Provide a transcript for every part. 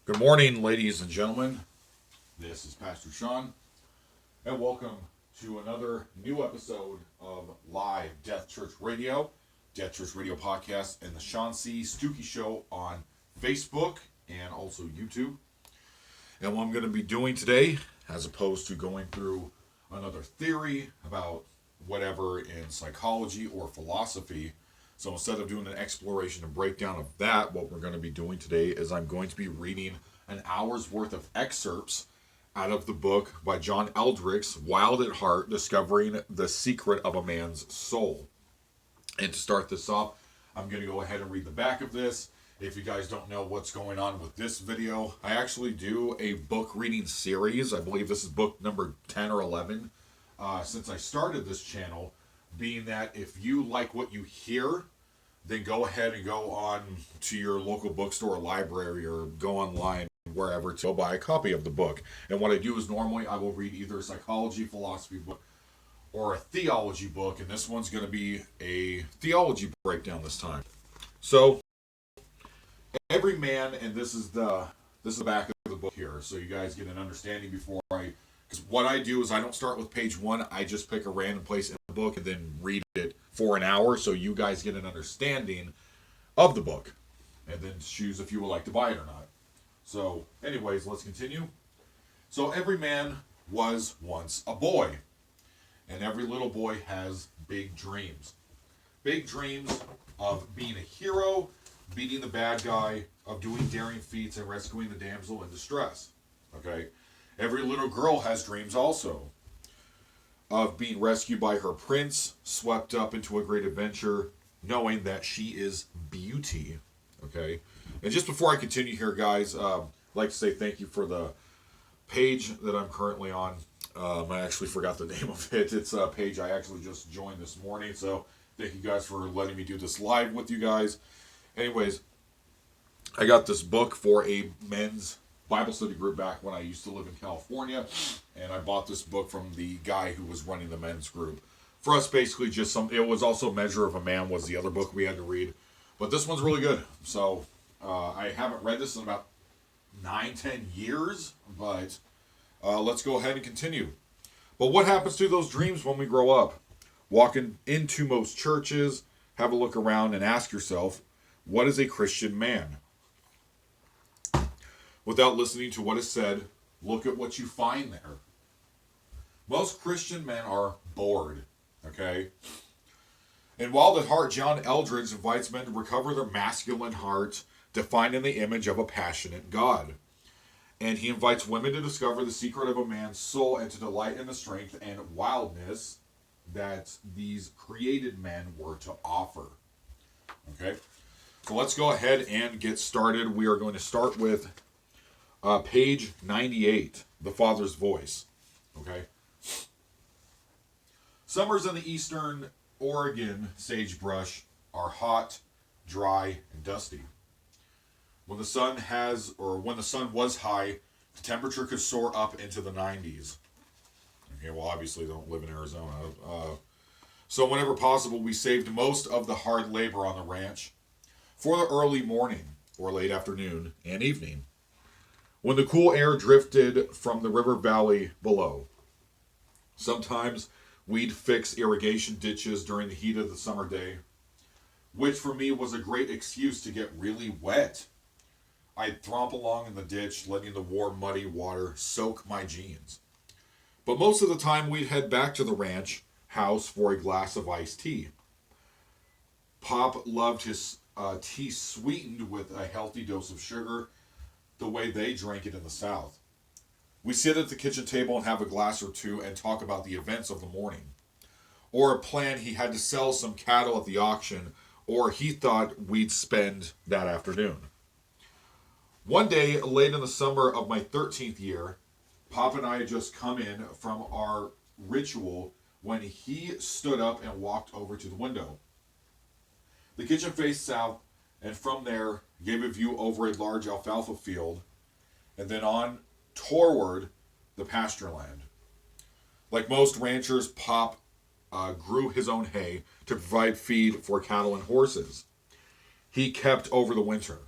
Good morning, ladies and gentlemen. This is Pastor Sean, and welcome to another new episode of Live Death Church Radio Podcast, and the Sean C Stucki Show on Facebook and also YouTube. And what I'm going to be doing today, as opposed to going through another theory about whatever in psychology or philosophy, so instead of doing an exploration and breakdown of that, what we're going to be doing today is I'm going to be reading an hour's worth of excerpts out of the book by John Eldgride, Wild at Heart, Discovering the Secret of a Man's Soul. And to start this off, I'm going to go ahead and read the back of this. If you guys don't know what's going on with this video, I actually do a book reading series. I believe this is book number 10 or 11 since I started this channel, being that if you like what you hear, then go ahead and go on to your local bookstore or library or go online wherever to go buy a copy of the book. And what I do is normally I will read either a psychology, philosophy book or a theology book, and this one's going to be a theology breakdown this time. So every man, and this is the back of the book here, so you guys get an understanding before because what I do is I don't start with page one. I just pick a random place in the book and then read it for an hour, so you guys get an understanding of the book, and then choose if you would like to buy it or not. So, anyways, let's continue. So every man was once a boy, and every little boy has big dreams. Big dreams of being a hero, beating the bad guy, of doing daring feats and rescuing the damsel in distress. Okay? Every little girl has dreams also of being rescued by her prince, swept up into a great adventure, knowing that she is beauty. Okay? And just before I continue here, guys, I'd like to say thank you for the page that I'm currently on. I actually forgot the name of it. It's a page I actually just joined this morning, so thank you guys for letting me do this live with you guys. Anyways, I got this book for a men's Bible study group back when I used to live in California, and I bought this book from the guy who was running the men's group. For us, basically, it was also Measure of a Man was the other book we had to read, but this one's really good. So I haven't read this in about 9-10 years, but let's go ahead and continue. But what happens to those dreams when we grow up? Walking into most churches, have a look around and ask yourself, what is a Christian man? Without listening to what is said, look at what you find there. Most Christian men are bored, okay? In Wild at Heart, John Eldgride invites men to recover their masculine heart, defined in the image of a passionate God. And he invites women to discover the secret of a man's soul and to delight in the strength and wildness that these created men were to offer. Okay? So let's go ahead and get started. We are going to start with page 98, The Father's Voice. Okay? Summers in the eastern Oregon sagebrush are hot, dry, and dusty. When the sun was high, the temperature could soar up into the 90s. Okay, well, obviously they don't live in Arizona. So whenever possible, we saved most of the hard labor on the ranch for the early morning or late afternoon and evening, when the cool air drifted from the river valley below. Sometimes we'd fix irrigation ditches during the heat of the summer day, which for me was a great excuse to get really wet. I'd thromp along in the ditch, letting the warm, muddy water soak my jeans. But most of the time, we'd head back to the ranch house for a glass of iced tea. Pop loved his tea sweetened with a healthy dose of sugar, the way they drank it in the South. We sit at the kitchen table and have a glass or two and talk about the events of the morning, or a plan he had to sell some cattle at the auction, or he thought we'd spend that afternoon. One day, late in the summer of my 13th year, Pop and I had just come in from our ritual when he stood up and walked over to the window. The kitchen faced south, and from there gave a view over a large alfalfa field, and then on toward the pasture land. Like most ranchers, Pop grew his own hay to provide feed for cattle and horses. He kept over the winter.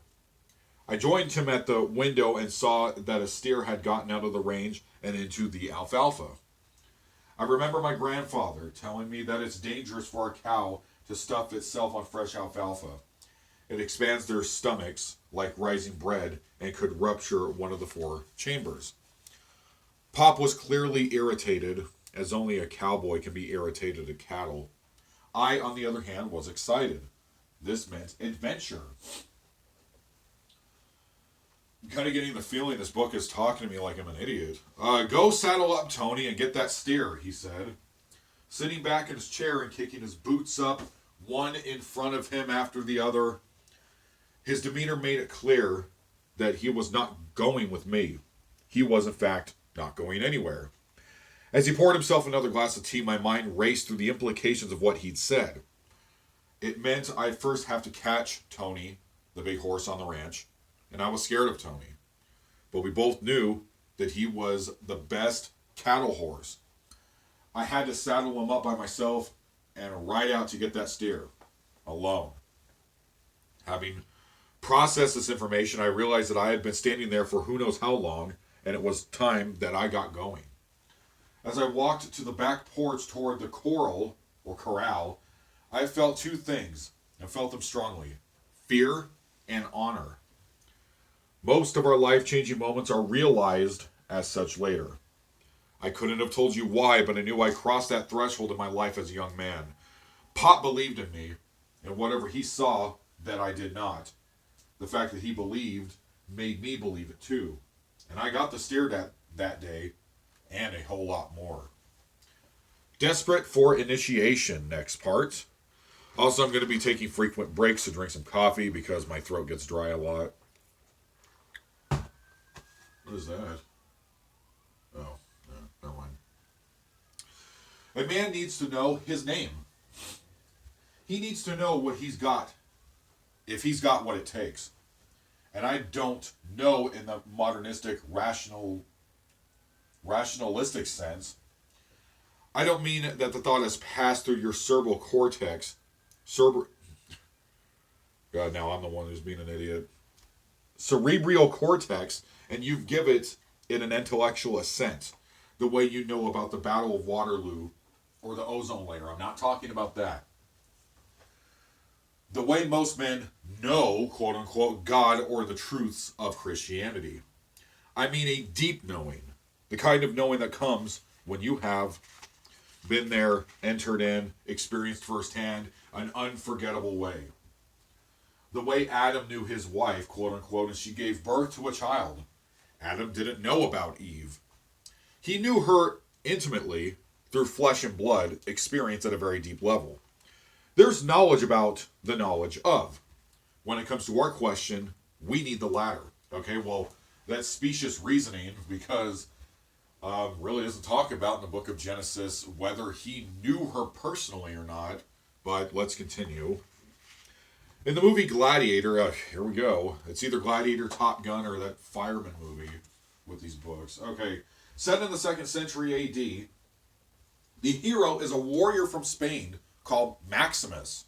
I joined him at the window and saw that a steer had gotten out of the range and into the alfalfa. I remember my grandfather telling me that it's dangerous for a cow to stuff itself on fresh alfalfa. It expands their stomachs like rising bread and could rupture one of the 4 chambers. Pop was clearly irritated, as only a cowboy can be irritated at cattle. I, on the other hand, was excited. This meant adventure. I'm kind of getting the feeling this book is talking to me like I'm an idiot. Go saddle up, Tony, and get that steer, he said. Sitting back in his chair and kicking his boots up, one in front of him after the other. His demeanor made it clear that he was not going with me. He was, in fact, not going anywhere. As he poured himself another glass of tea, my mind raced through the implications of what he'd said. It meant I'd first have to catch Tony, the big horse on the ranch, and I was scared of Tony. But we both knew that he was the best cattle horse. I had to saddle him up by myself and ride out to get that steer, alone. Having processed this information, I realized that I had been standing there for who knows how long, and it was time that I got going. As I walked to the back porch toward the corral, I felt 2 things, and felt them strongly: fear and honor. Most of our life-changing moments are realized as such later. I couldn't have told you why, but I knew I crossed that threshold in my life as a young man. Pop believed in me, and whatever he saw that I did not. The fact that he believed made me believe it too. And I got the steer that day, and a whole lot more. Desperate for initiation, next part. Also, I'm going to be taking frequent breaks to drink some coffee because my throat gets dry a lot. What is that? Oh, no, never mind. A man needs to know his name. He needs to know what he's got, if he's got what it takes. And I don't know in the modernistic, rationalistic sense. I don't mean that the thought has passed through your cerebral cortex. God, now I'm the one who's being an idiot. Cerebral cortex, and you give it an intellectual assent. The way you know about the Battle of Waterloo or the ozone layer. I'm not talking about that. The way most men know, quote unquote, God or the truths of Christianity. I mean a deep knowing. The kind of knowing that comes when you have been there, entered in, experienced firsthand an unforgettable way. The way Adam knew his wife, quote unquote, and she gave birth to a child. Adam didn't know about Eve. He knew her intimately through flesh and blood experience at a very deep level. There's knowledge about the knowledge of. When it comes to our question, we need the latter. Okay, well, that's specious reasoning because really doesn't talk about in the book of Genesis whether he knew her personally or not. But let's continue. In the movie Gladiator, here we go. It's either Gladiator, Top Gun, or that fireman movie with these books. Okay, set in the 2nd century A.D., the hero is a warrior from Spain called Maximus.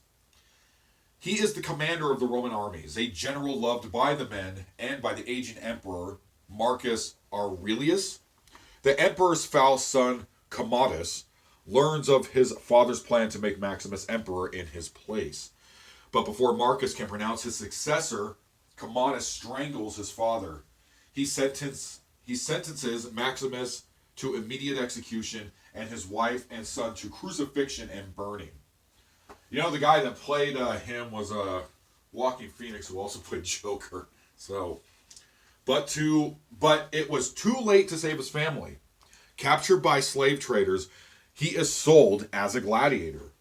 He is the commander of the Roman armies, a general loved by the men and by the aging emperor Marcus Aurelius. The emperor's foul son, Commodus, learns of his father's plan to make Maximus emperor in his place. But before Marcus can pronounce his successor, Commodus strangles his father. He sentences Maximus to immediate execution and his wife and son to crucifixion and burning. You know, the guy that played him was Joaquin Phoenix, who also played Joker. But it was too late to save his family. Captured by slave traders, he is sold as a gladiator.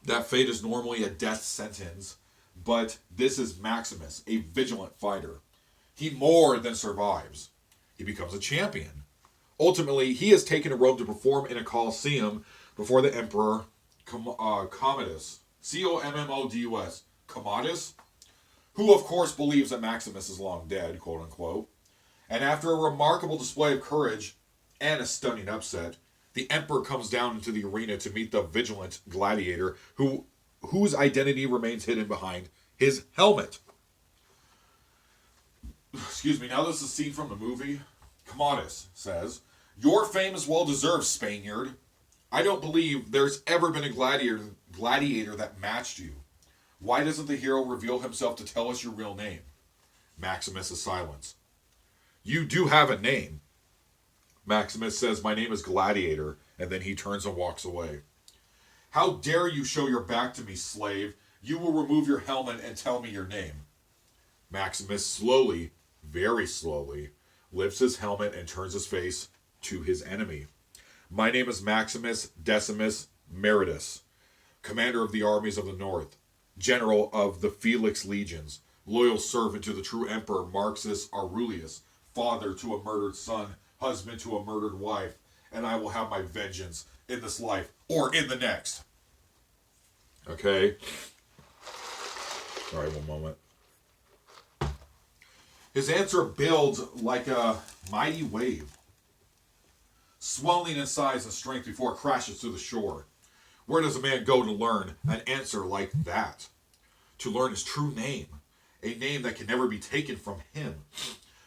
That fate is normally a death sentence, but this is Maximus, a vigilant fighter. He more than survives. He becomes a champion. Ultimately, he is taken to Rome to perform in a Colosseum before the Emperor Commodus. Commodus. Commodus, who of course believes that Maximus is long dead, quote unquote. And after a remarkable display of courage and a stunning upset, the Emperor comes down into the arena to meet the vigilant gladiator whose identity remains hidden behind his helmet. Now this is a scene from the movie. Commodus says, "Your fame is well deserved, Spaniard. I don't believe there's ever been a gladiator that matched you. Why doesn't the hero reveal himself to tell us your real name?" Maximus is silent. "You do have a name." Maximus says, "My name is Gladiator," and then he turns and walks away. "How dare you show your back to me, slave? You will remove your helmet and tell me your name." Maximus slowly, very slowly, lifts his helmet and turns his face to his enemy. "My name is Maximus Decimus Meritus, commander of the armies of the north, general of the Felix legions, loyal servant to the true emperor Marcus Aurelius, father to a murdered son, husband to a murdered wife, and I will have my vengeance in this life or in the next." Okay. All right, one moment. His answer builds like a mighty wave, swelling in size and strength before it crashes to the shore. Where does a man go to learn an answer like that? To learn his true name, a name that can never be taken from him.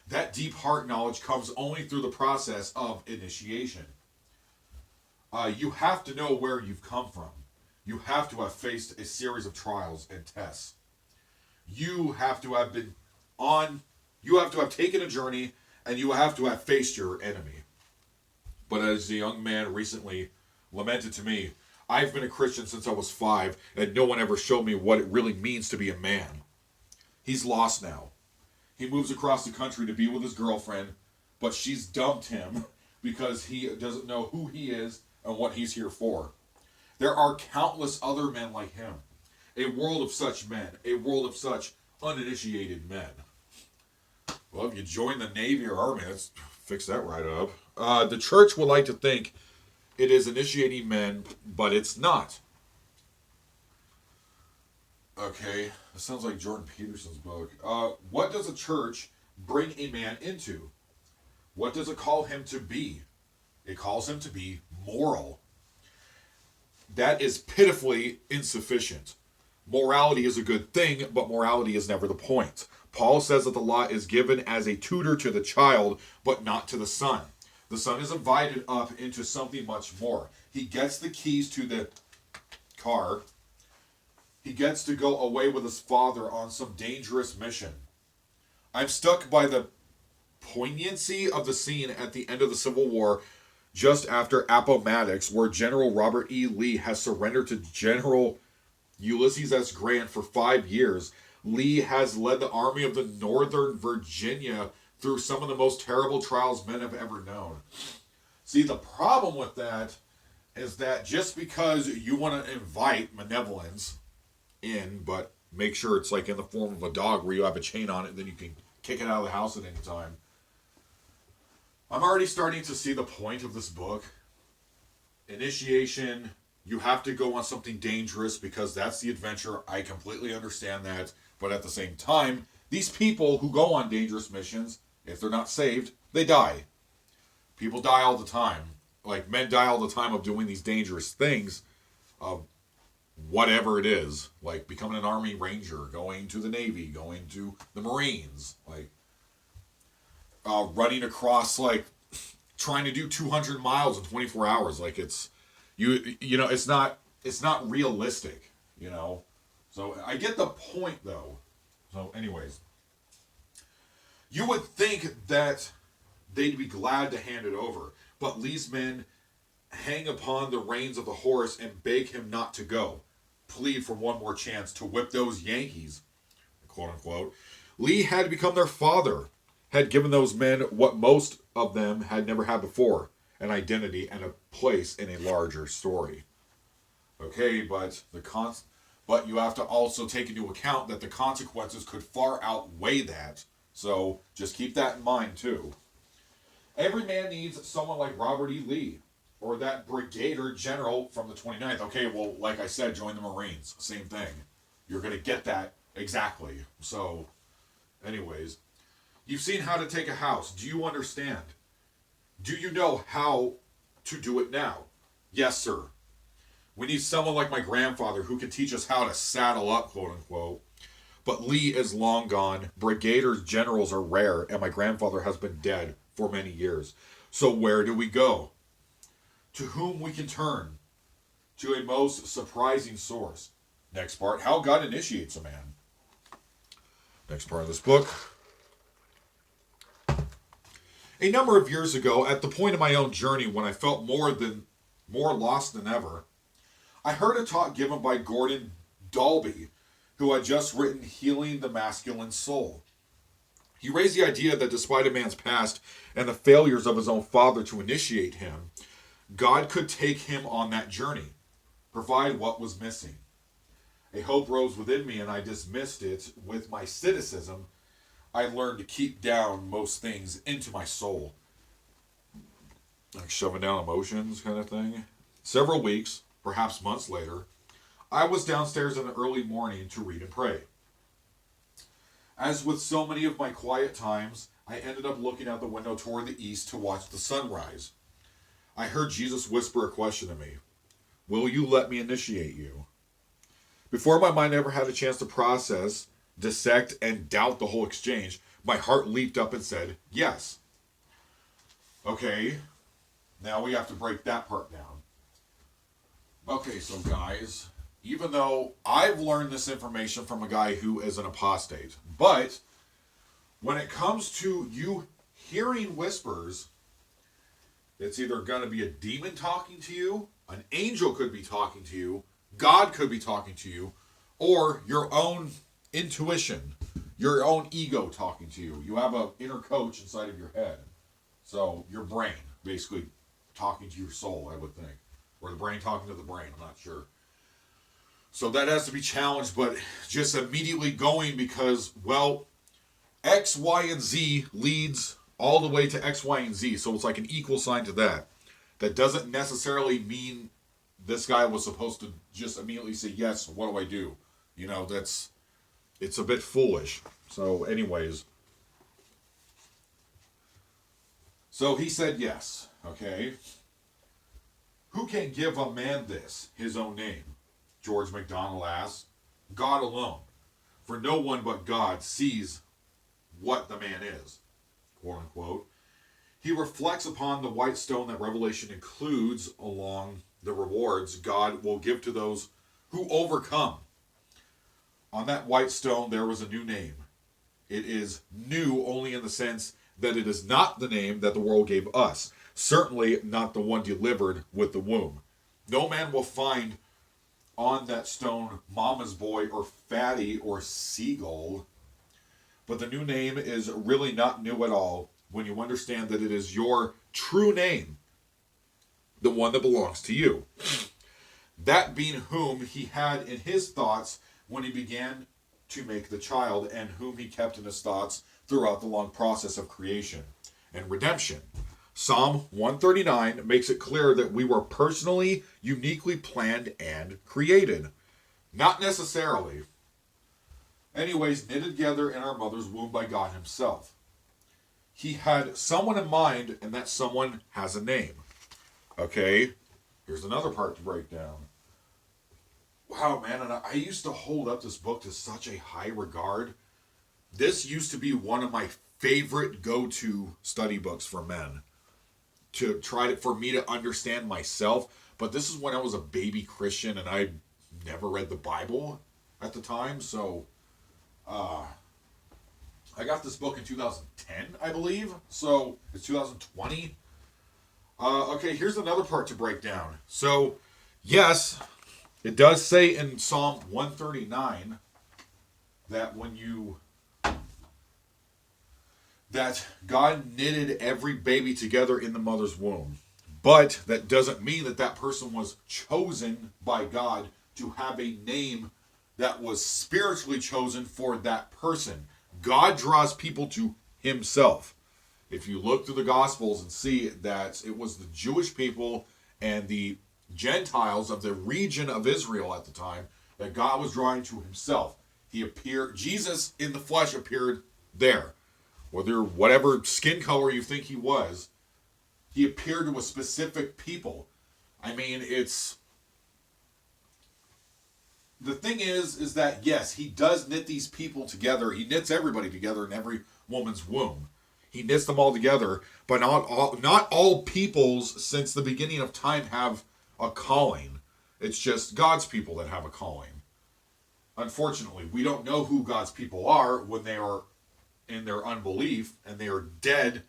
That deep heart knowledge comes only through the process of initiation. You have to know where you've come from. You have to have faced a series of trials and tests. You have to have taken a journey, and you have to have faced your enemy. But as a young man recently lamented to me, I've been a Christian since I was 5, and no one ever showed me what it really means to be a man. He's lost now. He moves across the country to be with his girlfriend, but she's dumped him because he doesn't know who he is and what he's here for. There are countless other men like him. A world of such men. A world of such uninitiated men. Well, if you join the Navy or Army, let's fix that right up. The church would like to think it is initiating men, but it's not. Okay, this sounds like Jordan Peterson's book. What does a church bring a man into? What does it call him to be? It calls him to be moral. That is pitifully insufficient. Morality is a good thing, but morality is never the point. Paul says that the law is given as a tutor to the child, but not to the son. The son is invited up into something much more. He gets the keys to the car. He gets to go away with his father on some dangerous mission. I'm struck by the poignancy of the scene at the end of the Civil War, just after Appomattox, where General Robert E. Lee has surrendered to General Ulysses S. Grant for 5 years. Lee has led the Army of the Northern Virginia through some of the most terrible trials men have ever known. See, the problem with that is that just because you want to invite malevolence in, but make sure it's like in the form of a dog where you have a chain on it, then you can kick it out of the house at any time. I'm already starting to see the point of this book. Initiation, you have to go on something dangerous because that's the adventure. I completely understand that. But at the same time, these people who go on dangerous missions, if they're not saved, they die. People die all the time. Like, men die all the time of doing these dangerous things of whatever it is. Like becoming an Army Ranger, going to the Navy, going to the Marines, like running across, like trying to do 200 miles in 24 hours. Like it's not realistic, you know. So I get the point though. So anyways, you would think that they'd be glad to hand it over, but Lee's men hang upon the reins of the horse and beg him not to go, plead for one more chance to whip those Yankees, quote unquote. Lee had become their father, had given those men what most of them had never had before, an identity and a place in a larger story. Okay, but you have to also take into account that the consequences could far outweigh that. So just keep that in mind too. Every man needs someone like Robert E. Lee, or that brigadier general from the 29th. Okay, well, like I said, join the Marines. Same thing. You're going to get that exactly. So, anyways, you've seen how to take a house. Do you understand? Do you know how to do it now? Yes, sir. We need someone like my grandfather who can teach us how to saddle up, quote unquote. But Lee is long gone, brigadier generals are rare, and my grandfather has been dead for many years. So where do we go? To whom we can turn? To a most surprising source. Next part, how God initiates a man. Next part of this book. A number of years ago, at the point of my own journey when I felt more lost than ever, I heard a talk given by Gordon Dalby, who had just written Healing the Masculine Soul. He raised the idea that despite a man's past and the failures of his own father to initiate him, God could take him on that journey, provide what was missing. A hope rose within me and I dismissed it with my cynicism. I learned to keep down most things into my soul. Like shoving down emotions kind of thing. Several weeks, perhaps months later, I was downstairs in the early morning to read and pray. As with so many of my quiet times, I ended up looking out the window toward the east to watch the sunrise. I heard Jesus whisper a question to me. Will you let me initiate you? Before my mind ever had a chance to process, dissect, and doubt the whole exchange, my heart leaped up and said, yes. Okay, now we have to break that part down. Okay, so guys, even though I've learned this information from a guy who is an apostate, but when it comes to you hearing whispers, it's either going to be a demon talking to you, an angel could be talking to you, God could be talking to you, or your own intuition, your own ego talking to you. You have an inner coach inside of your head. So your brain, basically talking to your soul, I would think. Or the brain talking to the brain, I'm not sure. So that has to be challenged, but just immediately going because, well, X, Y, and Z leads all the way to X, Y, and Z. So it's like an equal sign to that. That doesn't necessarily mean this guy was supposed to just immediately say, yes, what do I do? You know, it's a bit foolish. So anyways. So he said yes, okay? Who can give a man this, his own name? George MacDonald asked. God alone. For no one but God sees what the man is, quote unquote. He reflects upon the white stone that Revelation includes along the rewards God will give to those who overcome. On that white stone there was a new name. It is new only in the sense that it is not the name that the world gave us. Certainly not the one delivered with the womb. No man will find on that stone mama's boy or fatty or seagull. But the new name is really not new at all when you understand that it is your true name, the one that belongs to you. That being whom he had in his thoughts when he began to make the child, and whom he kept in his thoughts throughout the long process of creation and redemption. Psalm 139 makes it clear that we were personally, uniquely planned and created. Not necessarily. Anyways, knitted together in our mother's womb by God himself. He had someone in mind, and that someone has a name. Okay, here's another part to break down. Wow, man, and I used to hold up this book to such a high regard. This used to be one of my favorite go-to study books for men. To try to, for me to understand myself. But this is when I was a baby Christian and I never read the Bible at the time. So, I got this book in 2010, I believe. So, it's 2020. Okay, here's another part to break down. So, yes, it does say in Psalm 139 that that God knitted every baby together in the mother's womb. But that doesn't mean that that person was chosen by God to have a name that was spiritually chosen for that person. God draws people to himself. If you look through the Gospels and see that it was the Jewish people and the Gentiles of the region of Israel at the time that God was drawing to himself. Jesus in the flesh appeared there. Whatever skin color you think he was, he appeared to a specific people. I mean, the thing is that, yes, he does knit these people together. He knits everybody together in every woman's womb. He knits them all together, but not all peoples since the beginning of time have a calling. It's just God's people that have a calling. Unfortunately, we don't know who God's people are when they are in their unbelief and they are dead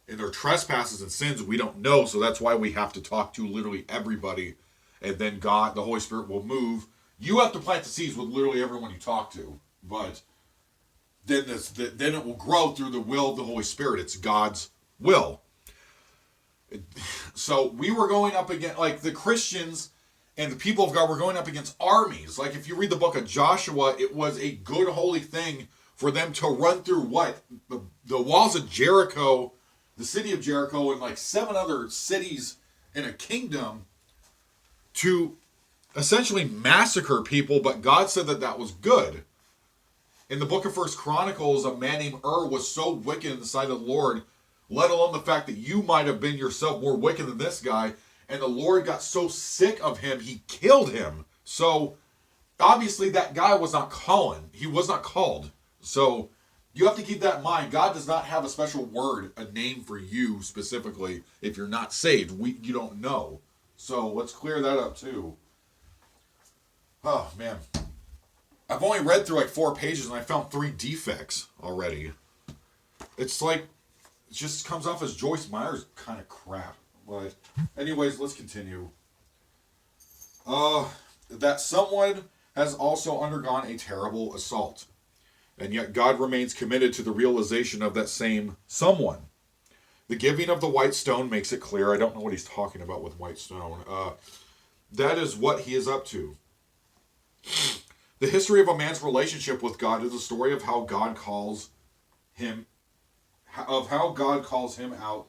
in their trespasses and sins. We don't know, so that's why we have to talk to literally everybody, and then God, the Holy Spirit, will move. You have to plant the seeds with literally everyone you talk to, but then it will grow through the will of the Holy Spirit. It's God's will. So we were going up against, like, the Christians and the people of God were going up against armies. Like, if you read the book of Joshua, it was a good, holy thing for them to run through what? The walls of Jericho, the city of Jericho, and like 7 other cities in a kingdom to essentially massacre people, but God said that that was good. In the book of First Chronicles, a man named was so wicked in the sight of the Lord, let alone the fact that you might have been yourself more wicked than this guy, and the Lord got so sick of him, he killed him. So, obviously that guy was not calling. He was not called. So, you have to keep that in mind. God does not have a special word, a name for you specifically if you're not saved. You don't know. So, let's clear that up too. Oh, man. I've only read through like 4 pages and I found 3 defects already. It's like, it just comes off as Joyce Meyer's kind of crap. But anyways, let's continue. That someone has also undergone a terrible assault. And yet God remains committed to the realization of that same someone. The giving of the white stone makes it clear. I don't know what he's talking about with white stone. That is what he is up to. The history of a man's relationship with God is a story of how God calls him out,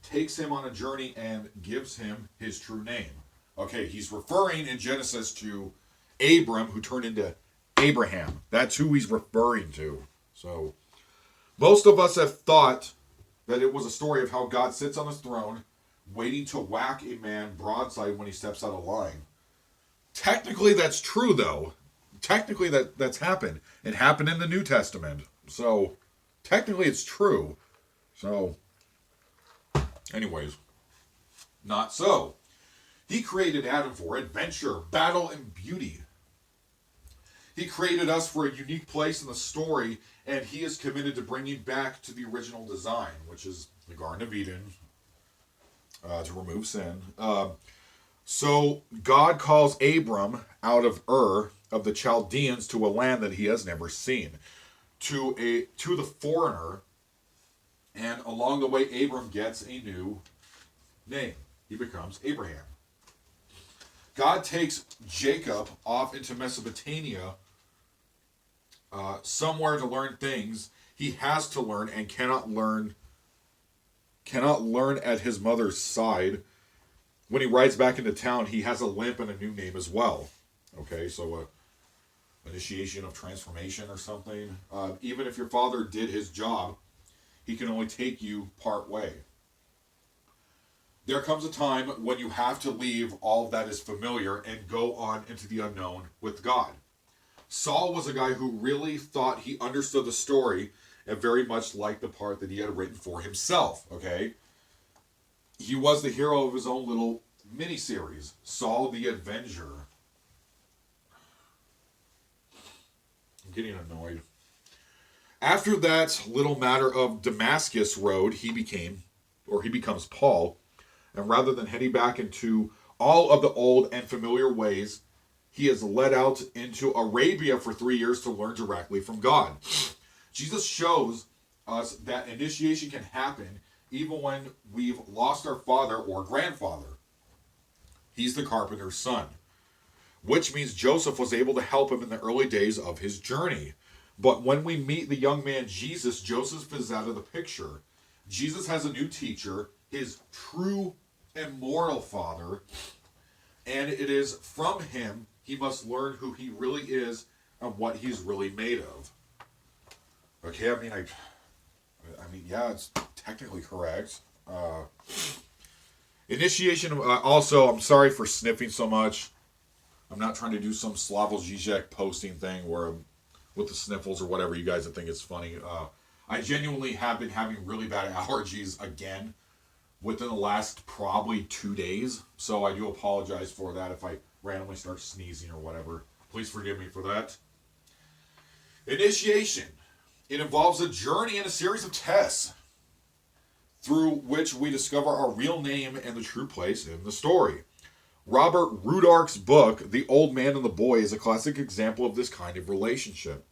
takes him on a journey, and gives him his true name. Okay, he's referring in Genesis to Abram, who turned into Abraham. That's who he's referring to. So, most of us have thought that it was a story of how God sits on his throne, waiting to whack a man broadside when he steps out of line. Technically, that's true, though. Technically, that's happened. It happened in the New Testament. So, technically, it's true. So, anyways, not so. He created Adam for adventure, battle, and beauty. He created us for a unique place in the story, and he is committed to bringing back to the original design, which is the Garden of Eden, to remove sin. So God calls Abram out of Ur of the Chaldeans to a land that he has never seen, to the foreigner, and along the way Abram gets a new name. He becomes Abraham. God takes Jacob off into Mesopotamia, somewhere to learn things he has to learn and cannot learn at his mother's side. When he rides back into town, he has a limp and a new name as well. Okay, so initiation of transformation or something. Even if your father did his job, he can only take you part way. There comes a time when you have to leave all that is familiar and go on into the unknown with God. Saul was a guy who really thought he understood the story and very much liked the part that he had written for himself, okay? He was the hero of his own little mini-series, Saul the Avenger. I'm getting annoyed. After that little matter of Damascus Road, he becomes Paul, and rather than heading back into all of the old and familiar ways, he is led out into Arabia for 3 years to learn directly from God. Jesus shows us that initiation can happen even when we've lost our father or grandfather. He's the carpenter's son, which means Joseph was able to help him in the early days of his journey. But when we meet the young man Jesus, Joseph is out of the picture. Jesus has a new teacher, his true immortal father, and it is from him he must learn who he really is and what he's really made of. Okay, I mean, yeah, it's technically correct. Initiation, also, I'm sorry for sniffing so much. I'm not trying to do some Slavoj Žižek posting thing where I'm with the sniffles or whatever you guys think it's funny. I genuinely have been having really bad allergies again within the last probably 2 days. So I do apologize for that if I randomly start sneezing or whatever. Please forgive me for that. Initiation. It involves a journey and a series of tests through which we discover our real name and the true place in the story. Robert Rudark's book, The Old Man and the Boy, is a classic example of this kind of relationship.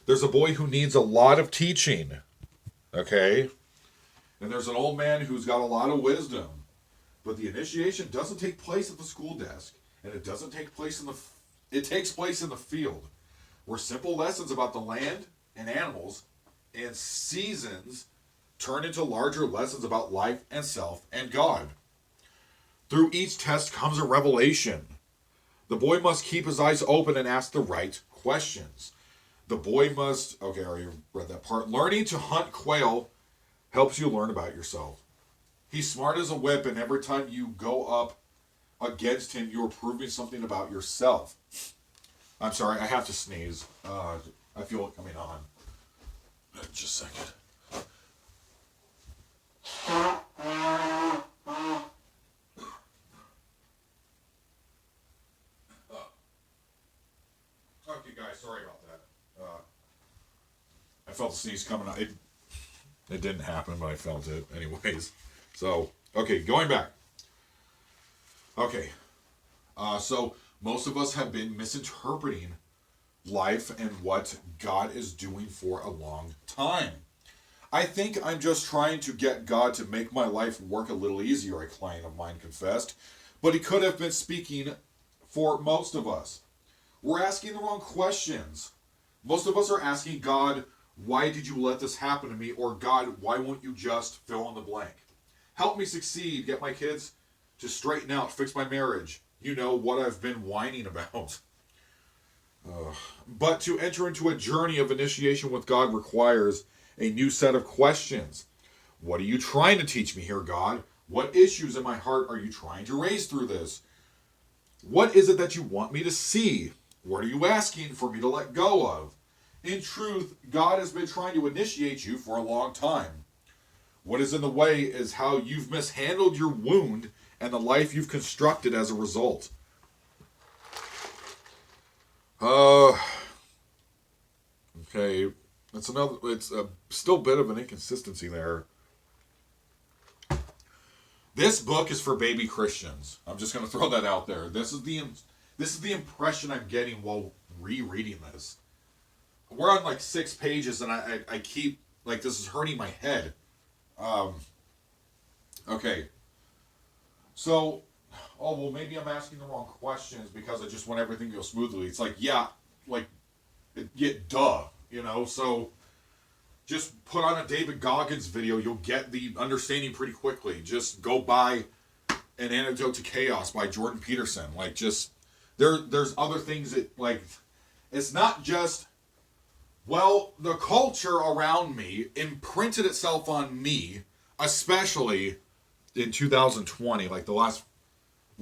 There's a boy who needs a lot of teaching, okay? And there's an old man who's got a lot of wisdom. But the initiation doesn't take place at the school desk, and it doesn't take place it takes place in the field, where simple lessons about the land and animals and seasons turn into larger lessons about life and self and God. Through each test comes a revelation. The boy must keep his eyes open and ask the right questions. The boy must, okay, I already read that part. Learning to hunt quail helps you learn about yourself. He's smart as a whip, and every time you go up against him, you're proving something about yourself. I'm sorry, I have to sneeze. I feel it coming on. Just a second. Okay, guys, sorry about that. I felt the sneeze coming out. It didn't happen, but I felt it anyways. So, okay, going back. Okay, so most of us have been misinterpreting life and what God is doing for a long time. I think I'm just trying to get God to make my life work a little easier, a client of mine confessed. But he could have been speaking for most of us. We're asking the wrong questions. Most of us are asking God, why did you let this happen to me? Or God, why won't you just fill in the blank? Help me succeed, get my kids to straighten out, fix my marriage. You know what I've been whining about. But to enter into a journey of initiation with God requires a new set of questions. What are you trying to teach me here, God? What issues in my heart are you trying to raise through this? What is it that you want me to see? What are you asking for me to let go of? In truth, God has been trying to initiate you for a long time. What is in the way is how you've mishandled your wound and the life you've constructed as a result. Okay, it's still a bit of an inconsistency there. This book is for baby Christians. I'm just going to throw that out there. This is the impression I'm getting while rereading this. We're on like 6 pages, and I keep, like, this is hurting my head. Okay. So, well, maybe I'm asking the wrong questions because I just want everything to go smoothly. It's like, yeah, duh, you know? So, just put on a David Goggins video. You'll get the understanding pretty quickly. Just go buy An Antidote to Chaos by Jordan Peterson. Like, just, there's other things that, like, it's not just, well, the culture around me imprinted itself on me, especially in 2020, like the last,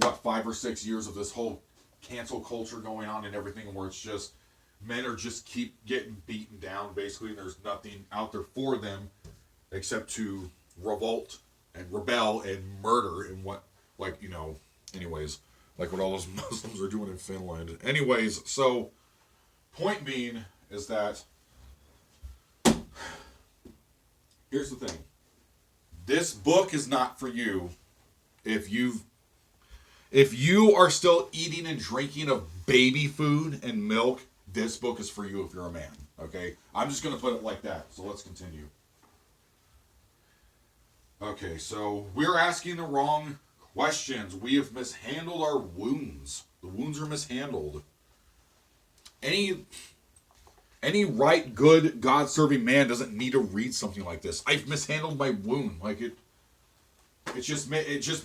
5 or 6 years of this whole cancel culture going on and everything, where it's just, men are just keep getting beaten down, basically, and there's nothing out there for them except to revolt and rebel and murder and what, anyways, like what all those Muslims are doing in Finland. Anyways, so, point being is that, here's the thing. This book is not for you if you are still eating and drinking of baby food and milk. This book is for you if you're a man, okay? I'm just going to put it like that, so let's continue. Okay, so we're asking the wrong questions. We have mishandled our wounds. The wounds are mishandled. Any right, good, God-serving man doesn't need to read something like this. I've mishandled my wound. Like, it just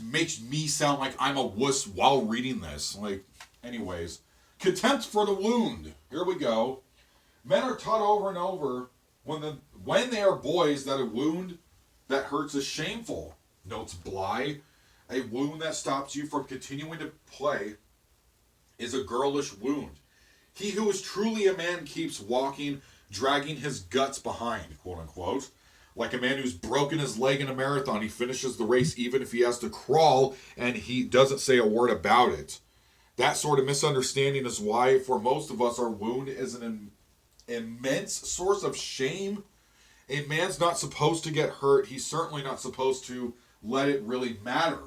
makes me sound like I'm a wuss while reading this. Like, anyways. Contempt for the wound. Here we go. Men are taught over and over when they are boys that a wound that hurts is shameful. Notes Bly. A wound that stops you from continuing to play is a girlish wound. He who is truly a man keeps walking, dragging his guts behind, quote unquote. Like a man who's broken his leg in a marathon, he finishes the race even if he has to crawl and he doesn't say a word about it. That sort of misunderstanding is why, for most of us, our wound is an immense source of shame. A man's not supposed to get hurt. He's certainly not supposed to let it really matter.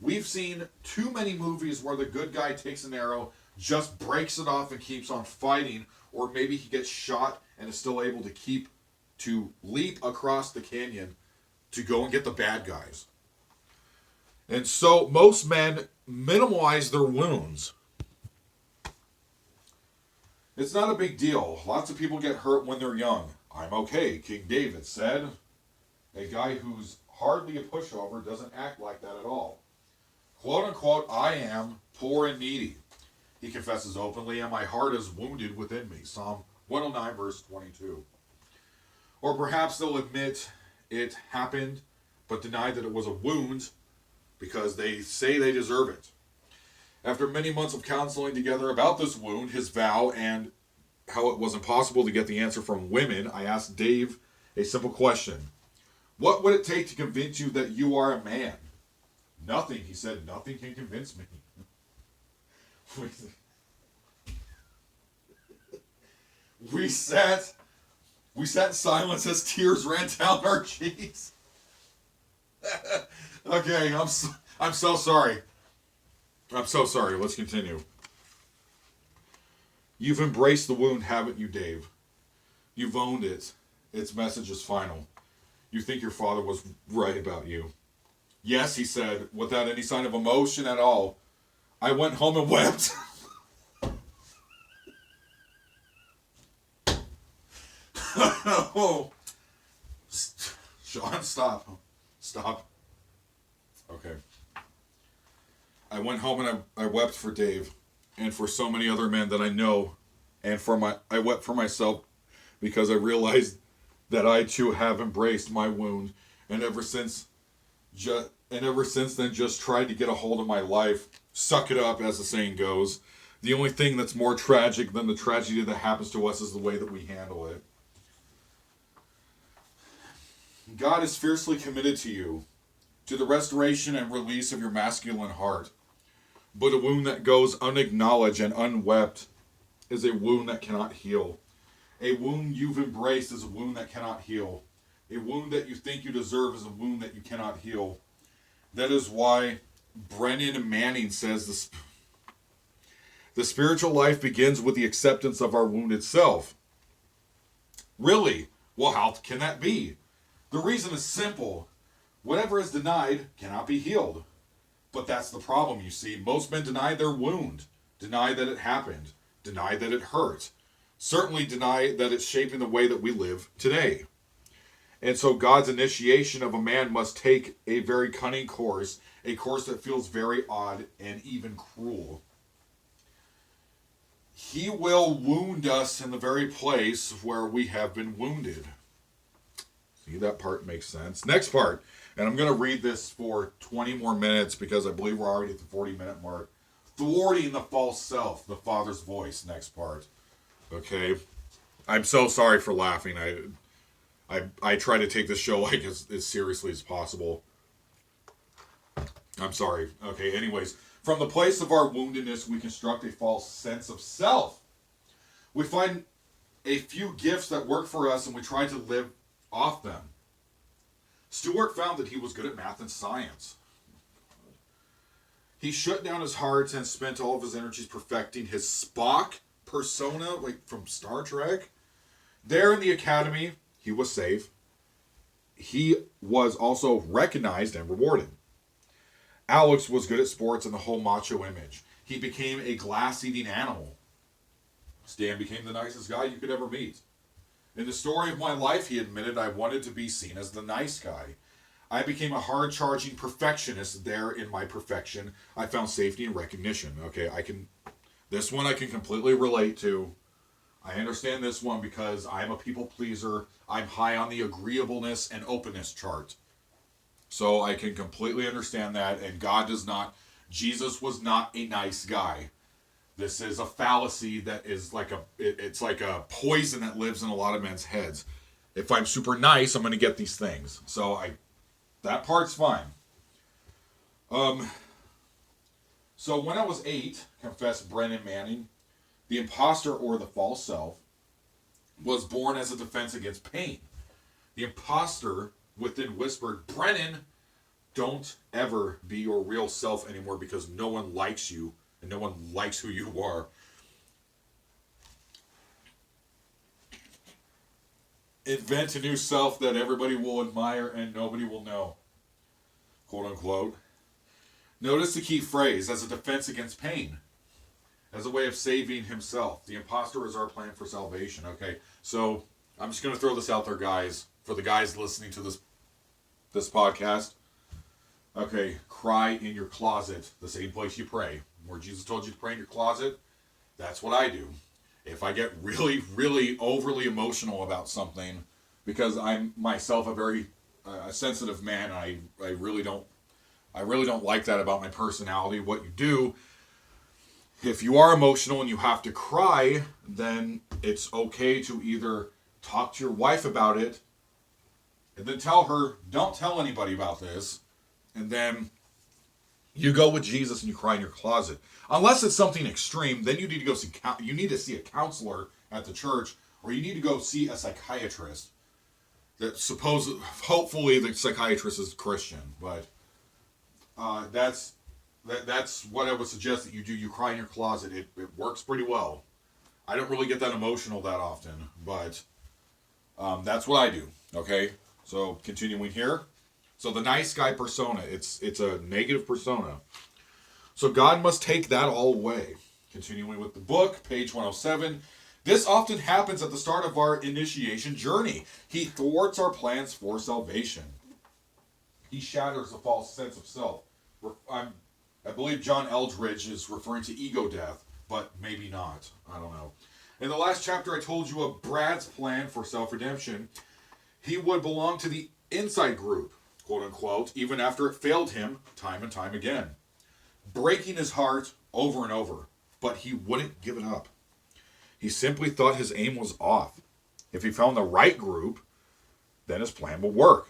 We've seen too many movies where the good guy takes an arrow, just breaks it off and keeps on fighting, or maybe he gets shot and is still able to leap across the canyon to go and get the bad guys. And so most men minimize their wounds. It's not a big deal. Lots of people get hurt when they're young. I'm okay, King David said. A guy who's hardly a pushover doesn't act like that at all. Quote unquote, I am poor and needy. He confesses openly, and my heart is wounded within me. Psalm 109, verse 22. Or perhaps they'll admit it happened, but deny that it was a wound because they say they deserve it. After many months of counseling together about this wound, his vow, and how it was impossible to get the answer from women, I asked Dave a simple question. What would it take to convince you that you are a man? Nothing, he said. Nothing can convince me. We sat in silence as tears ran down our cheeks. Okay, I'm so sorry. I'm so sorry. Let's continue. You've embraced the wound, haven't you, Dave? You've owned it. Its message is final. You think your father was right about you. Yes, he said, without any sign of emotion at all. I went home and wept. Oh. Sean, stop. Stop. Okay. I went home and I wept for Dave and for so many other men that I know, and I wept for myself because I realized that I too have embraced my wound, and ever since then just tried to get a hold of my life, suck it up, as the saying goes. The only thing that's more tragic than the tragedy that happens to us is the way that we handle it. God is fiercely committed to you, to the restoration and release of your masculine heart. But a wound that goes unacknowledged and unwept is a wound that cannot heal. A wound you've embraced is a wound that cannot heal. A wound that you think you deserve is a wound that you cannot heal. That is why Brennan Manning says the spiritual life begins with the acceptance of our wounded self. Really? Well, how can that be? The reason is simple. Whatever is denied cannot be healed. But that's the problem, you see. Most men deny their wound, deny that it happened, deny that it hurt, certainly deny that it's shaping the way that we live today. And so God's initiation of a man must take a very cunning course, a course that feels very odd and even cruel. He will wound us in the very place where we have been wounded. See, that part makes sense. Next part. And I'm going to read this for 20 more minutes because I believe we're already at the 40-minute mark. Thwarting the false self, the Father's voice, next part. Okay? I'm so sorry for laughing. I try to take this show like as seriously as possible. I'm sorry. Okay, anyways. From the place of our woundedness, we construct a false sense of self. We find a few gifts that work for us and we try to live off them. Stuart found that he was good at math and science. He shut down his heart and spent all of his energies perfecting his Spock persona, like from Star Trek. There in the academy, he was safe. He was also recognized and rewarded. Alex was good at sports and the whole macho image. He became a glass-eating animal. Stan became the nicest guy you could ever meet. In the story of my life, he admitted I wanted to be seen as the nice guy. I became a hard-charging perfectionist. There in my perfection, I found safety and recognition. Okay, this one I can completely relate to. I understand this one because I'm a people pleaser. I'm high on the agreeableness and openness chart. So I can completely understand that, and Jesus was not a nice guy. This is a fallacy that is like it's like a poison that lives in a lot of men's heads. If I'm super nice, I'm going to get these things. So that part's fine. So when I was 8, confessed Brennan Manning, the imposter or the false self was born as a defense against pain. The imposter within whispered, Brennan, don't ever be your real self anymore because no one likes you and no one likes who you are. Invent a new self that everybody will admire and nobody will know. Quote unquote. Notice the key phrase, as a defense against pain. As a way of saving himself. The imposter is our plan for salvation. Okay, so I'm just going to throw this out there, guys. For the guys listening to this podcast. Okay, cry in your closet, the same place you pray. Where Jesus told you to pray in your closet, that's what I do. If I get really, really overly emotional about something, because I'm myself a very sensitive man, I really don't like that about my personality. What you do, if you are emotional and you have to cry, then it's okay to either talk to your wife about it, and then tell her, don't tell anybody about this, and then you go with Jesus and you cry in your closet. Unless it's something extreme, then you need to go see a counselor at the church, or you need to go see a psychiatrist. Hopefully the psychiatrist is Christian, but that's what I would suggest that you do. You cry in your closet. It works pretty well. I don't really get that emotional that often, but that's what I do. Okay, so continuing here. So the nice guy persona, it's a negative persona. So God must take that all away. Continuing with the book, page 107. This often happens at the start of our initiation journey. He thwarts our plans for salvation. He shatters the false sense of self. I believe John Eldgride is referring to ego death, but maybe not. I don't know. In the last chapter, I told you of Brad's plan for self-redemption. He would belong to the inside group, quote unquote, even after it failed him time and time again, breaking his heart over and over, but he wouldn't give it up. He simply thought his aim was off. If he found the right group, then his plan would work.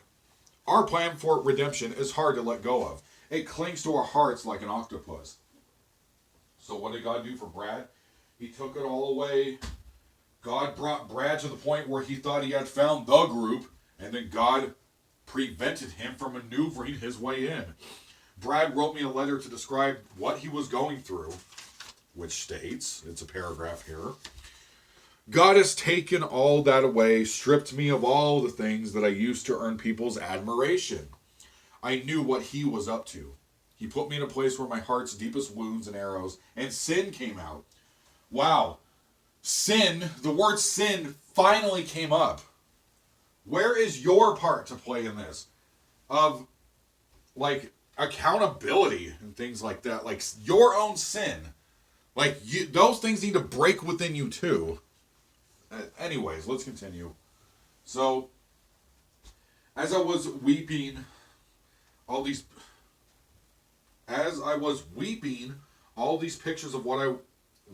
Our plan for redemption is hard to let go of. It clings to our hearts like an octopus. So what did God do for Brad? He took it all away. God brought Brad to the point where he thought he had found the group, and then God prevented him from maneuvering his way in. Brad wrote me a letter to describe what he was going through, which states, it's a paragraph here, God has taken all that away, stripped me of all the things that I used to earn people's admiration. I knew what he was up to. He put me in a place where my heart's deepest wounds and arrows and sin came out. Wow. Sin, the word sin finally came up. Where is your part to play in this? Of, like, accountability and things like that. Like, your own sin. Like, those things need to break within you, too. Anyways, let's continue. So, as I was weeping, all these pictures of what I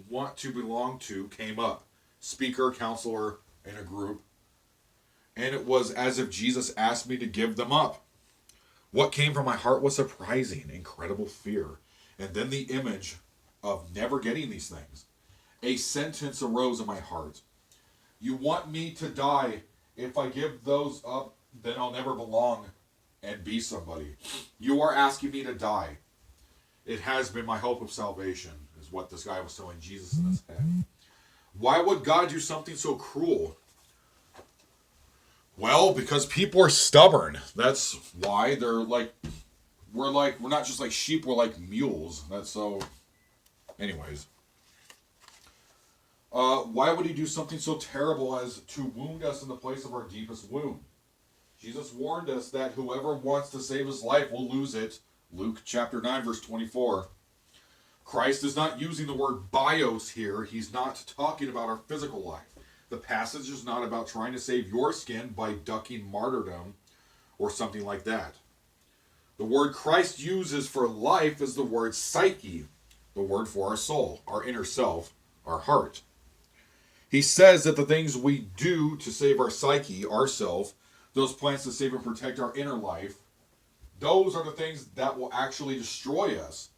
want to belong to came up. Speaker, counselor, in a group. And it was as if Jesus asked me to give them up. What came from my heart was surprising, incredible fear. And then the image of never getting these things. A sentence arose in my heart. You want me to die. If I give those up, then I'll never belong and be somebody. You are asking me to die. It has been my hope of salvation, is what this guy was telling Jesus in his head. Why would God do something so cruel? Well, because people are stubborn. That's why we're not just like sheep, we're like mules. That's so, anyways. Why would he do something so terrible as to wound us in the place of our deepest wound? Jesus warned us that whoever wants to save his life will lose it. Luke chapter 9, verse 24. Christ is not using the word bios here. He's not talking about our physical life. The passage is not about trying to save your skin by ducking martyrdom or something like that. The word Christ uses for life is the word psyche, the word for our soul, our inner self, our heart. He says that the things we do to save our psyche, ourself, those plans to save and protect our inner life, those are the things that will actually destroy us.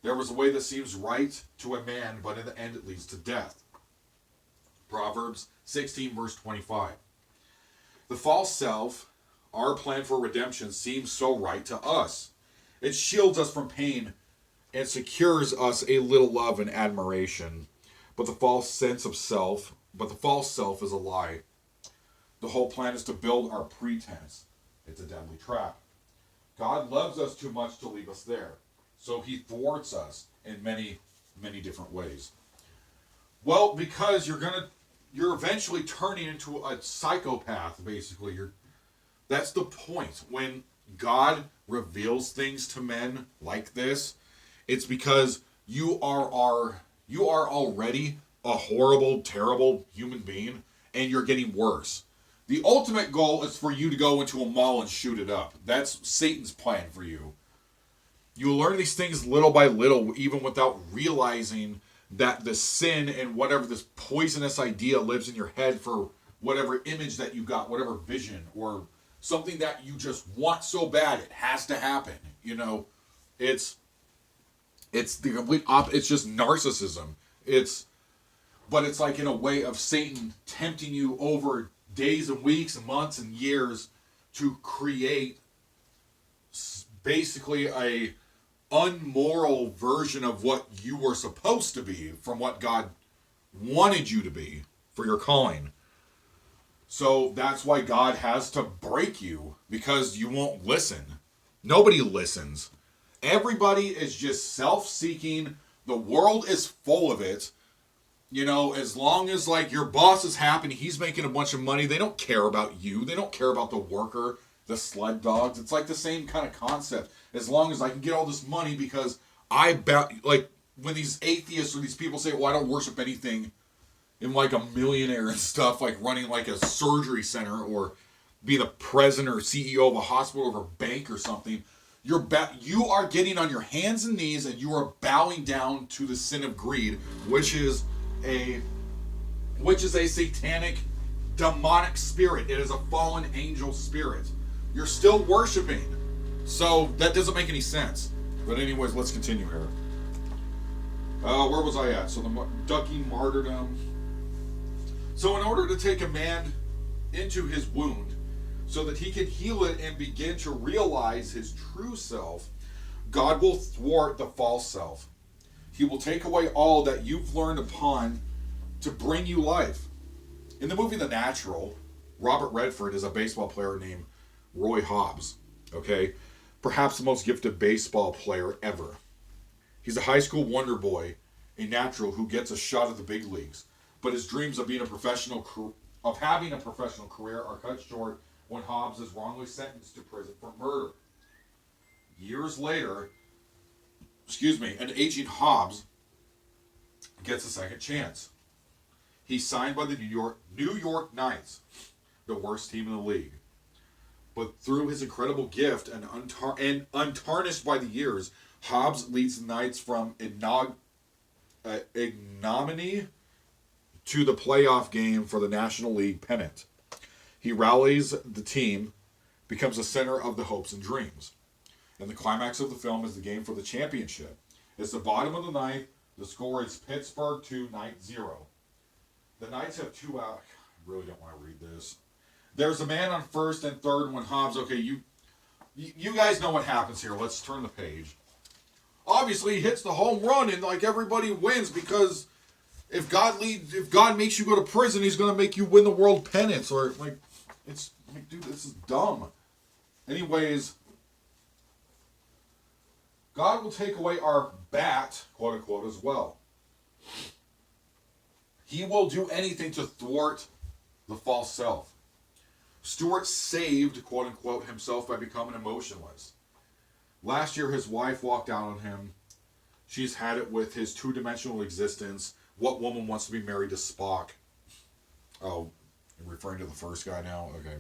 There was a way that seems right to a man, but in the end it leads to death. Proverbs 16, verse 25. The false self, our plan for redemption, seems so right to us. It shields us from pain and secures us a little love and admiration. But the false self is a lie. The whole plan is to build our pretense. It's a deadly trap. God loves us too much to leave us there. So he thwarts us in many, many different ways. Well, because you're eventually turning into a psychopath, basically. That's the point. When God reveals things to men like this, it's because you are already a horrible, terrible human being, and you're getting worse. The ultimate goal is for you to go into a mall and shoot it up. That's Satan's plan for you. You learn these things little by little, even without realizing that the sin and whatever this poisonous idea lives in your head for whatever image that you got, whatever vision, or something that you just want so bad it has to happen. It's the complete opposite. It's just narcissism. But it's like in a way of Satan tempting you over days and weeks and months and years to create basically a unmoral version of what you were supposed to be from what God wanted you to be for your calling. So that's why God has to break you, because you won't listen. Nobody listens. Everybody is just self-seeking. The world is full of it. As long as your boss is happy, he's making a bunch of money, they don't care about you. They don't care about the worker, the sled dogs. It's like the same kind of concept. As long as I can get all this money because when these atheists or these people say, well, I don't worship anything, I'm like a millionaire and stuff, like running like a surgery center or being the president or CEO of a hospital or a bank or something, you are getting on your hands and knees and you are bowing down to the sin of greed, which is a satanic, demonic spirit. It is a fallen angel spirit. You're still worshiping. So that doesn't make any sense. But anyways, let's continue here. Where was I at? So the Stucki martyrdom. So in order to take a man into his wound so that he can heal it and begin to realize his true self, God will thwart the false self. He will take away all that you've learned upon to bring you life. In the movie The Natural, Robert Redford is a baseball player named Roy Hobbs. Okay? Perhaps the most gifted baseball player ever. He's a high school wonder boy, a natural who gets a shot at the big leagues. But his dreams of having a professional career are cut short when Hobbs is wrongly sentenced to prison for murder. Years later, an aging Hobbs gets a second chance. He's signed by the New York Knights, the worst team in the league. But through his incredible gift and untarnished by the years, Hobbs leads the Knights from ignominy to the playoff game for the National League pennant. He rallies the team, becomes the center of the hopes and dreams. And the climax of the film is the game for the championship. It's the bottom of the ninth. The score is Pittsburgh 2, Knights 0. The Knights have 2 out. I really don't want to read this. There's a man on first and third when Hobbs, okay, you guys know what happens here. Let's turn the page. Obviously, he hits the home run and everybody wins because if God makes you go to prison, he's going to make you win the world pennants or dude, this is dumb. Anyways, God will take away our bat, quote unquote, as well. He will do anything to thwart the false self. Stuart saved, quote unquote, himself by becoming emotionless. Last year, his wife walked out on him. She's had it with his two-dimensional existence. What woman wants to be married to Spock? Oh, I'm referring to the first guy now? Okay.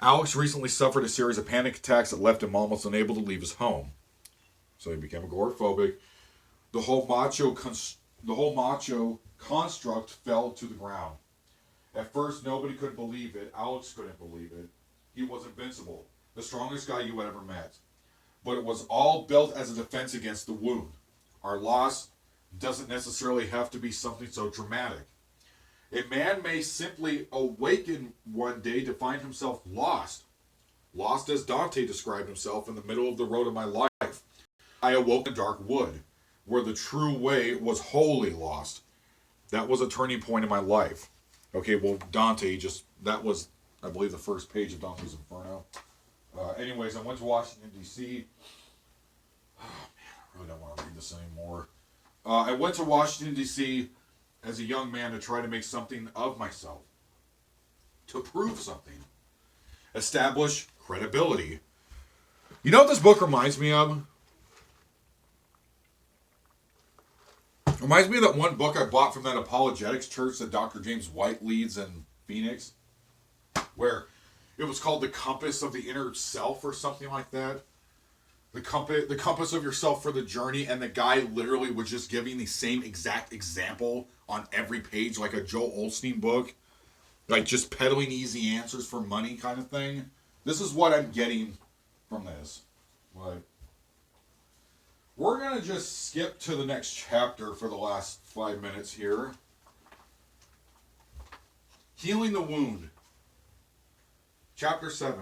Alex recently suffered a series of panic attacks that left him almost unable to leave his home. So he became agoraphobic. The whole macho construct fell to the ground. At first, nobody could believe it. Alex couldn't believe it. He was invincible, the strongest guy you ever met. But it was all built as a defense against the wound. Our loss doesn't necessarily have to be something so dramatic. A man may simply awaken one day to find himself lost. Lost as Dante described himself in the middle of the road of my life. I awoke in a dark wood, where the true way was wholly lost. That was a turning point in my life. Okay, well, Dante that was, I believe, the first page of Dante's Inferno. Anyways, I went to Washington, D.C. Oh, man, I really don't want to read this anymore. I went to Washington, D.C. as a young man to try to make something of myself. To prove something. Establish credibility. You know what this book reminds me of? It reminds me of that one book I bought from that apologetics church that Dr. James White leads in Phoenix, where it was called The Compass of the Inner Self or something like that. The compass of yourself for the journey, and the guy literally was just giving the same exact example on every page, like a Joel Osteen book, like just peddling easy answers for money kind of thing. This is what I'm getting from this. Like, we're going to just skip to the next chapter for the last 5 minutes here. Healing the Wound. Chapter 7.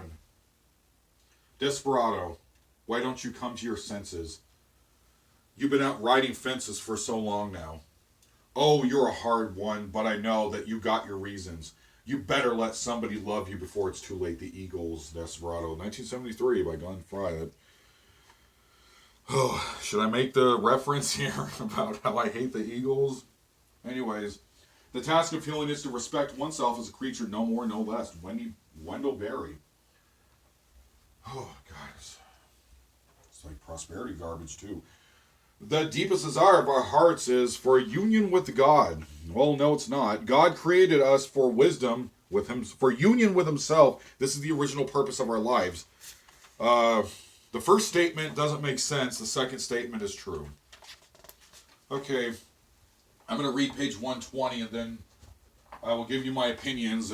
Desperado. Why don't you come to your senses? You've been out riding fences for so long now. Oh, you're a hard one, but I know that you got your reasons. You better let somebody love you before it's too late. The Eagles, Desperado, 1973 by Glenn Frey. Oh, should I make the reference here about how I hate the Eagles? Anyways, the task of healing is to respect oneself as a creature, no more, no less. Wendell Berry. Oh, God. It's like prosperity garbage, too. The deepest desire of our hearts is for a union with God. Well, no, it's not. God created us for wisdom with Him, for union with Himself. This is the original purpose of our lives. The first statement doesn't make sense. The second statement is true. Okay, I'm going to read page 120, and then I will give you my opinions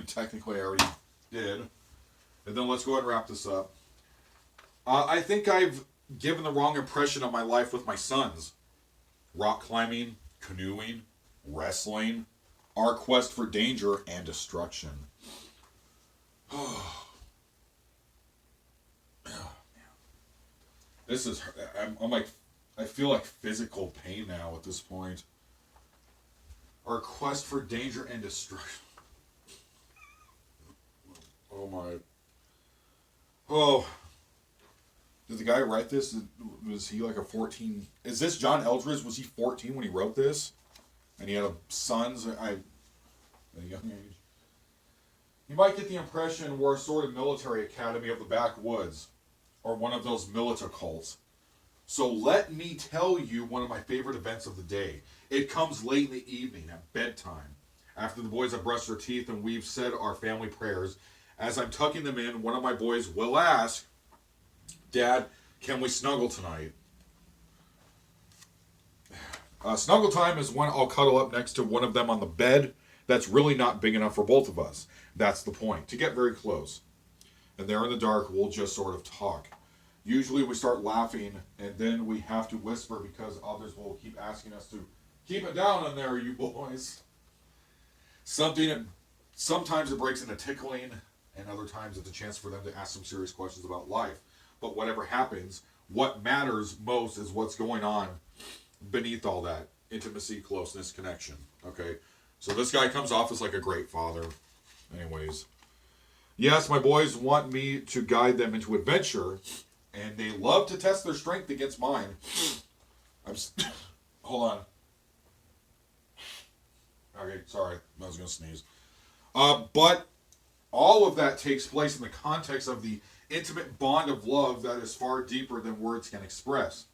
technically I already did. And then let's go ahead and wrap this up. I think I've given the wrong impression of my life with my sons. Rock climbing, canoeing, wrestling, our quest for danger and destruction. This is, I'm like, I feel like physical pain now at this point. Our quest for danger and destruction. Oh my. Oh. Did the guy write this? Was he like a 14? Is this John Eldgride? Was he 14 when he wrote this? And he had sons at a young age? You might get the impression we're a sort of military academy of the backwoods, or one of those militia cults. So let me tell you one of my favorite events of the day. It comes late in the evening at bedtime. After the boys have brushed their teeth and we've said our family prayers, as I'm tucking them in, one of my boys will ask, Dad, can we snuggle tonight? Snuggle time is when I'll cuddle up next to one of them on the bed that's really not big enough for both of us. That's the point, to get very close. And there in the dark, we'll just sort of talk. Usually we start laughing, and then we have to whisper because others will keep asking us to keep it down in there, you boys. Sometimes it breaks into tickling, and other times it's a chance for them to ask some serious questions about life. But whatever happens, what matters most is what's going on beneath all that. Intimacy, closeness, connection. Okay? So this guy comes off as like a great father. Anyways. Yes, my boys want me to guide them into adventure, and they love to test their strength against mine. Hold on. Okay, sorry. I was going to sneeze. But all of that takes place in the context of the intimate bond of love that is far deeper than words can express.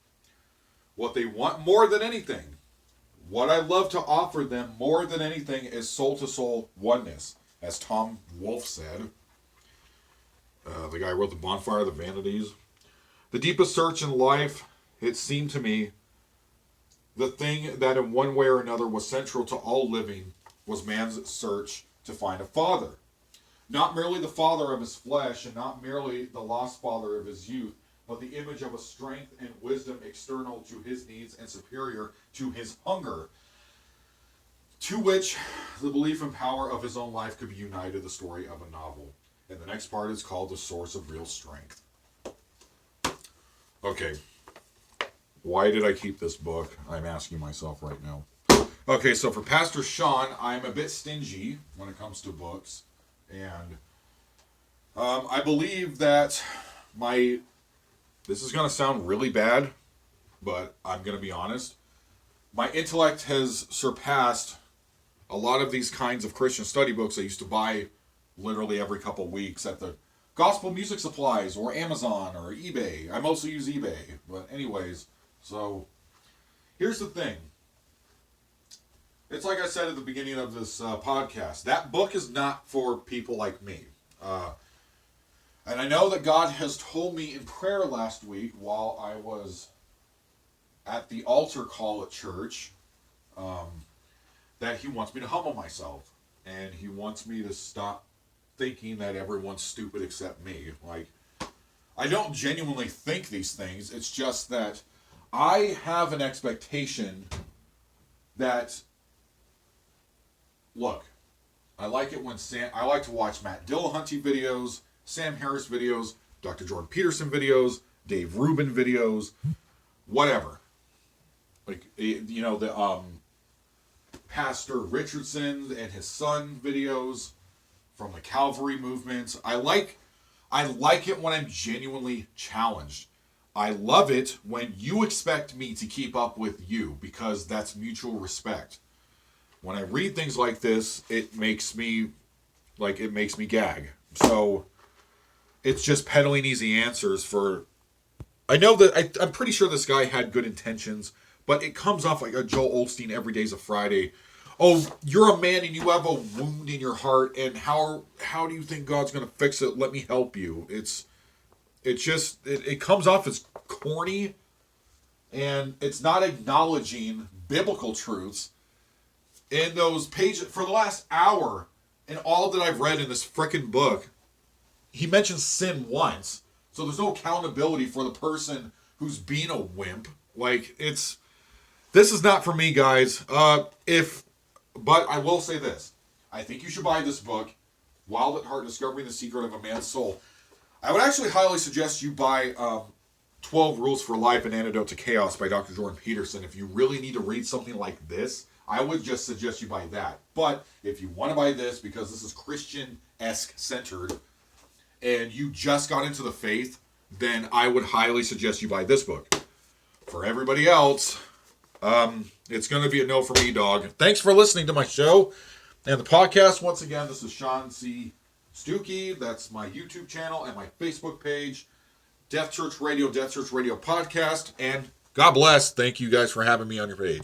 What they want more than anything, what I love to offer them more than anything, is soul-to-soul oneness, as Tom Wolfe said. The guy who wrote The Bonfire of the Vanities. The deepest search in life, it seemed to me, the thing that in one way or another was central to all living was man's search to find a father. Not merely the father of his flesh and not merely the lost father of his youth, but the image of a strength and wisdom external to his needs and superior to his hunger, to which the belief and power of his own life could be united, the story of a novel. And the next part is called The Source of Real Strength. Okay. Why did I keep this book? I'm asking myself right now. Okay, so for Pastor Sean, I'm a bit stingy when it comes to books. And I believe that this is going to sound really bad, but I'm going to be honest. My intellect has surpassed a lot of these kinds of Christian study books I used to buy literally every couple weeks at the Gospel Music Supplies or Amazon or eBay. I mostly use eBay, but anyways, so here's the thing. It's like I said at the beginning of this podcast. That book is not for people like me. And I know that God has told me in prayer last week while I was at the altar call at church that he wants me to humble myself. And he wants me to stop thinking that everyone's stupid except me. Like, I don't genuinely think these things. It's just that I have an expectation that, look, I like it when I like to watch Matt Dillahunty videos, Sam Harris videos, Dr. Jordan Peterson videos, Dave Rubin videos, whatever. Like, you know, the Pastor Richardson and his son videos from the Calvary movement. I like it when I'm genuinely challenged. I love it when you expect me to keep up with you because that's mutual respect. When I read things like this, it makes me gag. So it's just peddling easy answers for. I know that I'm pretty sure this guy had good intentions, but it comes off like a Joel Osteen Every Day's a Friday. Oh, you're a man and you have a wound in your heart, and how do you think God's going to fix it? Let me help you. It comes off as corny, and it's not acknowledging biblical truths. In those pages, for the last hour, in all that I've read in this frickin' book, he mentions sin once, so there's no accountability for the person who's being a wimp. Like, this is not for me, guys. But I will say this. I think you should buy this book, Wild at Heart, Discovering the Secret of a Man's Soul. I would actually highly suggest you buy 12 Rules for Life, An Antidote to Chaos by Dr. Jordan Peterson. If you really need to read something like this, I would just suggest you buy that. But if you want to buy this because this is Christian-esque centered and you just got into the faith, then I would highly suggest you buy this book. For everybody else, it's going to be a no for me, dog. Thanks for listening to my show and the podcast. Once again, this is Sean C Stucki. That's my YouTube channel and my Facebook page. Death Church Radio Podcast. And God bless. Thank you guys for having me on your page.